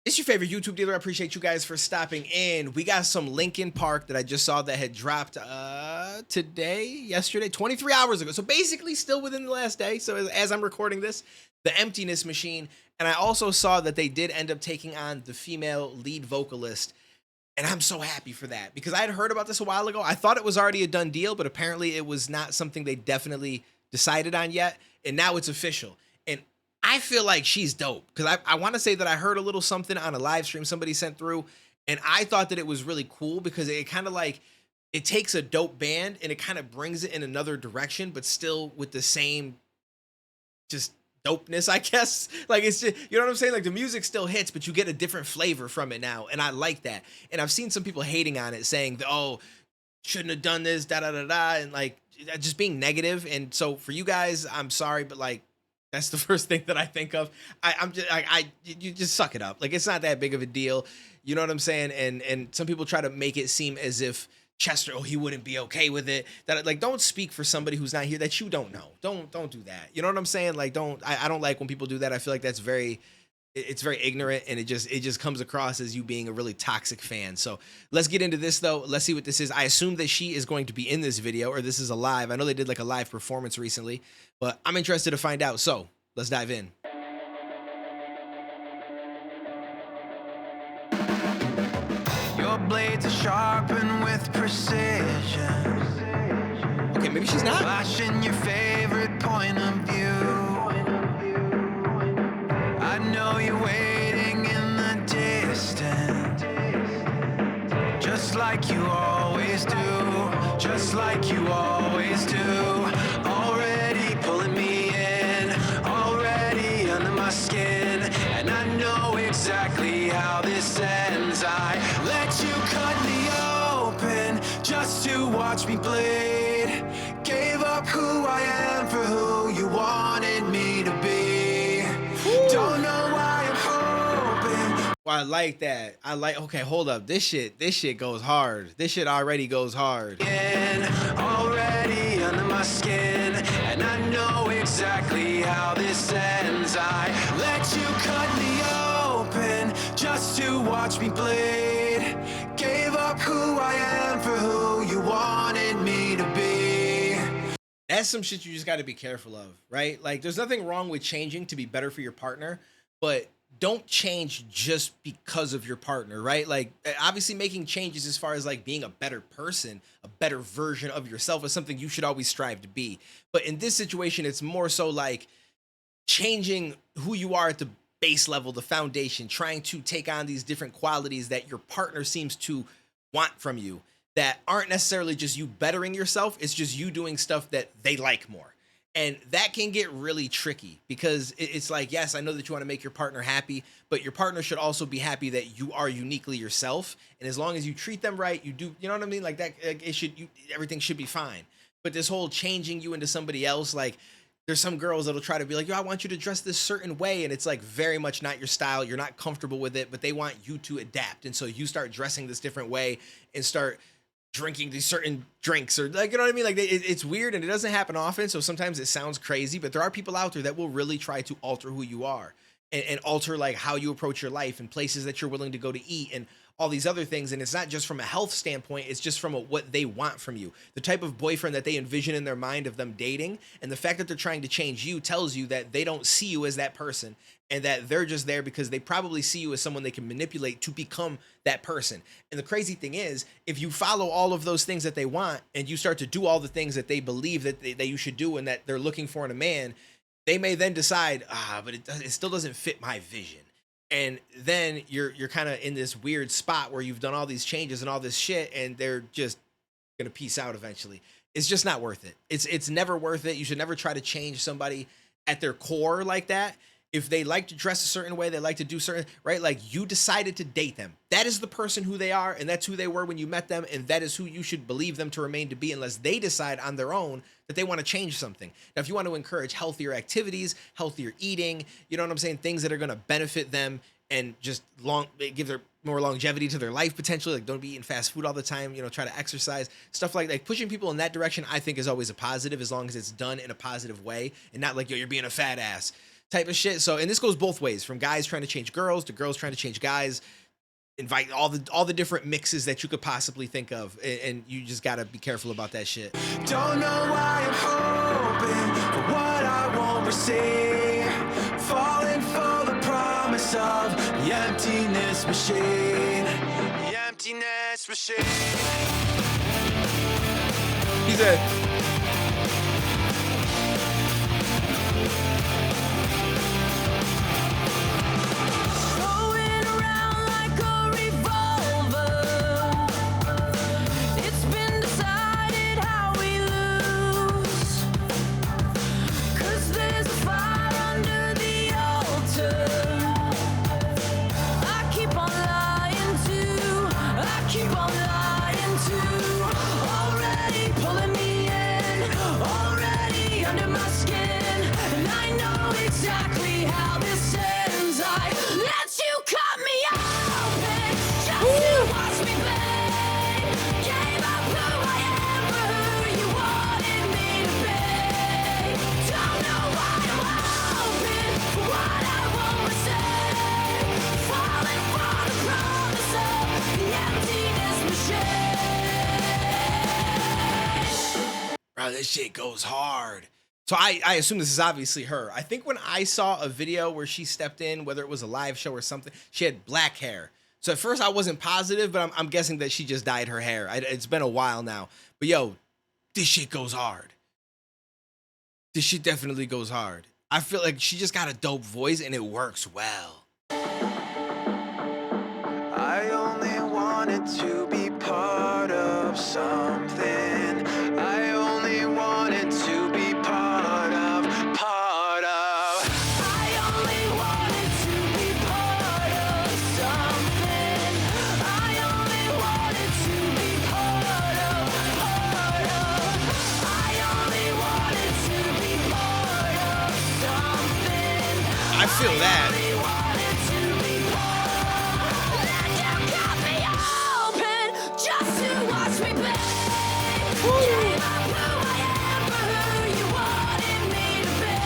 It's your favorite YouTube dealer. I appreciate you guys for stopping in. We got some Linkin Park that I just saw that had dropped yesterday, 23 hours ago. So basically still within the last day. So as I'm recording this, the Emptiness Machine. And I also saw that they did end up taking on the female lead vocalist. And I'm so happy for that because I had heard about this a while ago. I thought it was already a done deal, but apparently it was not something they definitely decided on yet. And now it's official. And I feel like she's dope because I want to say that I heard a little something on a live stream somebody sent through. And I thought that it was really cool because it kind of like it takes a dope band and it kind of brings it in another direction, but still with the same just dopeness, I guess. Like it's just, you know what I'm saying? Like the music still hits, but you get a different flavor from it now. And I like that. And I've seen some people hating on it saying, that, oh, shouldn't have done this, da da da da, and like just being negative. And so for you guys, I'm sorry, but like that's the first thing that I think of. I'm just you just suck it up. Like it's not that big of a deal. You know what I'm saying? And some people try to make it seem as if Chester, oh, he wouldn't be okay with it. That like don't speak for somebody who's not here that you don't know. Don't do that. You know what I'm saying? Like I don't like when people do that. I feel like that's very it's very ignorant and it just comes across as you being a really toxic fan. So let's get into this though. Let's see what this is. I assume that she is going to be in this video or this is a live. I know they did like a live performance recently, but I'm interested to find out. So let's dive in. Your blades are sharpened with precision. Okay, maybe she's not. Flashing your favorite point of view. I know you're waiting in the distance, just like you always do, just like you always do. Already pulling me in, already under my skin, and I know exactly how this ends. I let you cut me open just to watch me bleed. Gave up who I am for who you wanted me to be. Don't know why I'm hoping. Well, I like that. Okay, hold up. This shit goes hard. This shit already goes hard. Already under my skin, and I know exactly how this ends. I let you cut me open just to watch me bleed. Gave up who I am for who you wanted me to be. That's some shit you just got to be careful of, right? Like, there's nothing wrong with changing to be better for your partner, but don't change just because of your partner, right? Like, obviously, making changes as far as like being a better person, a better version of yourself is something you should always strive to be. But in this situation, it's more so like changing who you are at the base level, the foundation, trying to take on these different qualities that your partner seems to want from you that aren't necessarily just you bettering yourself, it's just you doing stuff that they like more. And that can get really tricky because it's like, yes, I know that you want to make your partner happy, but your partner should also be happy that you are uniquely yourself. And as long as you treat them right, you do, you know what I mean? Like that, like everything should be fine. But this whole changing you into somebody else, like there's some girls that'll try to be like, yo, I want you to dress this certain way. And it's like very much not your style. You're not comfortable with it, but they want you to adapt. And so you start dressing this different way and start drinking these certain drinks or like, you know what I mean? Like it's weird and it doesn't happen often. So sometimes it sounds crazy, but there are people out there that will really try to alter who you are and alter like how you approach your life and places that you're willing to go to eat and all these other things. And it's not just from a health standpoint, it's just from what they want from you, the type of boyfriend that they envision in their mind of them dating. And the fact that they're trying to change you tells you that they don't see you as that person and that they're just there because they probably see you as someone they can manipulate to become that person. And the crazy thing is, if you follow all of those things that they want and you start to do all the things that they believe that you should do and that they're looking for in a man, they may then decide, but it still doesn't fit my vision. And then you're kind of in this weird spot where you've done all these changes and all this shit and they're just gonna peace out eventually. It's just not worth it. It's never worth it. You should never try to change somebody at their core like that. If they like to dress a certain way, they like to do certain, right? Like you decided to date them. That is the person who they are, and that's who they were when you met them, and that is who you should believe them to remain to be unless they decide on their own that they want to change something. Now, if you want to encourage healthier activities, healthier eating, you know what I'm saying? Things that are going to benefit them and just give their more longevity to their life potentially, like don't be eating fast food all the time, you know, try to exercise, stuff like that. Pushing people in that direction, I think is always a positive as long as it's done in a positive way and not like, yo, you're being a fat ass. type of shit. So, and this goes both ways, from guys trying to change girls to girls trying to change guys. Invite all the different mixes that you could possibly think of, and you just gotta be careful about that shit. Don't know why I'm hoping for what I won't receive. Falling for the promise of the emptiness machine. The emptiness machine. He said, Throwing around like a revolver. It's been decided how we lose. 'Cause there's a fire under the altar. I keep on lying to. I keep on lying to. Already pulling me in. Already under my skin. And I know exactly how this ends. I let you cut me open just to watch me bleed. Gave up who I am for who you wanted me to be. Don't know why I'm hoping for what I won't receive. Falling for the promise of the emptiness machine. bro, this shit goes hard. So I assume this is obviously her. I think when I saw a video where she stepped in, whether it was a live show or something, she had black hair. So at first I wasn't positive, but I'm guessing that she just dyed her hair. It's been a while now. But yo, this shit goes hard. This shit definitely goes hard. I feel like she just got a dope voice and it works well. I only wanted to be part of something. I only wanted to be part of. I only wanted to be part of something. I only wanted to be part of. I only wanted to be part of something. I feel that. I wanted to be part. Let you cut me open just to watch me bleed. Gave up who I am for who you wanted me to be.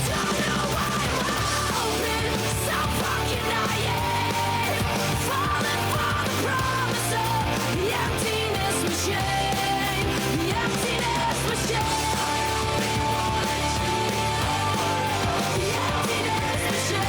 Don't know why I'm hoping, so fucking naive. Falling for the promise of the emptiness machine. The emptiness machine. The emptiness machine.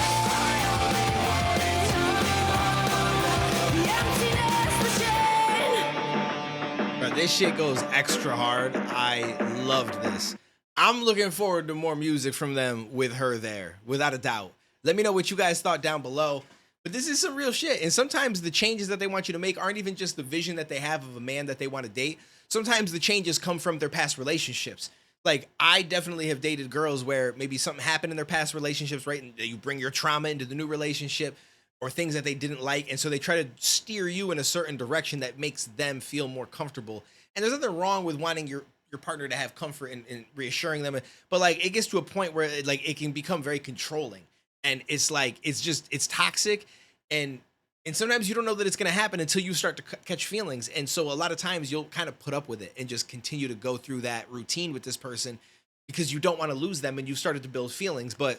The emptiness machine. Bro, this shit goes extra hard. I loved this. I'm looking forward to more music from them with her there, without a doubt. Let me know what you guys thought down below. But this is some real shit. And sometimes the changes that they want you to make aren't even just the vision that they have of a man that they want to date. Sometimes the changes come from their past relationships. Like, I definitely have dated girls where maybe something happened in their past relationships, right? And you bring your trauma into the new relationship, or things that they didn't like. And so they try to steer you in a certain direction that makes them feel more comfortable. And there's nothing wrong with wanting your partner to have comfort and reassuring them. But like, it gets to a point where it can become very controlling. And it's like, it's toxic. And sometimes you don't know that it's going to happen until you start to catch feelings. And so a lot of times you'll kind of put up with it and just continue to go through that routine with this person because you don't want to lose them and you've started to build feelings, but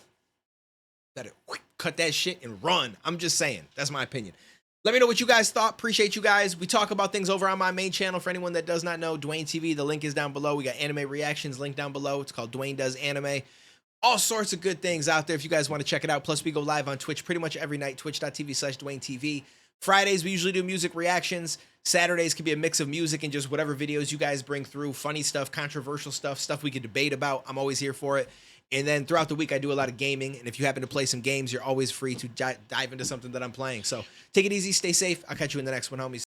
gotta cut that shit and run. I'm just saying. That's my opinion. Let me know what you guys thought. Appreciate you guys. We talk about things over on my main channel. For anyone that does not know, Duane TV, the link is down below. We got anime reactions link down below. It's called Duane Does Anime. All sorts of good things out there if you guys want to check it out. Plus, we go live on Twitch pretty much every night, twitch.tv/Duane TV. Fridays, we usually do music reactions. Saturdays can be a mix of music and just whatever videos you guys bring through. Funny stuff, controversial stuff, stuff we could debate about. I'm always here for it. And then throughout the week, I do a lot of gaming. And if you happen to play some games, you're always free to dive into something that I'm playing. So take it easy, stay safe. I'll catch you in the next one, homies.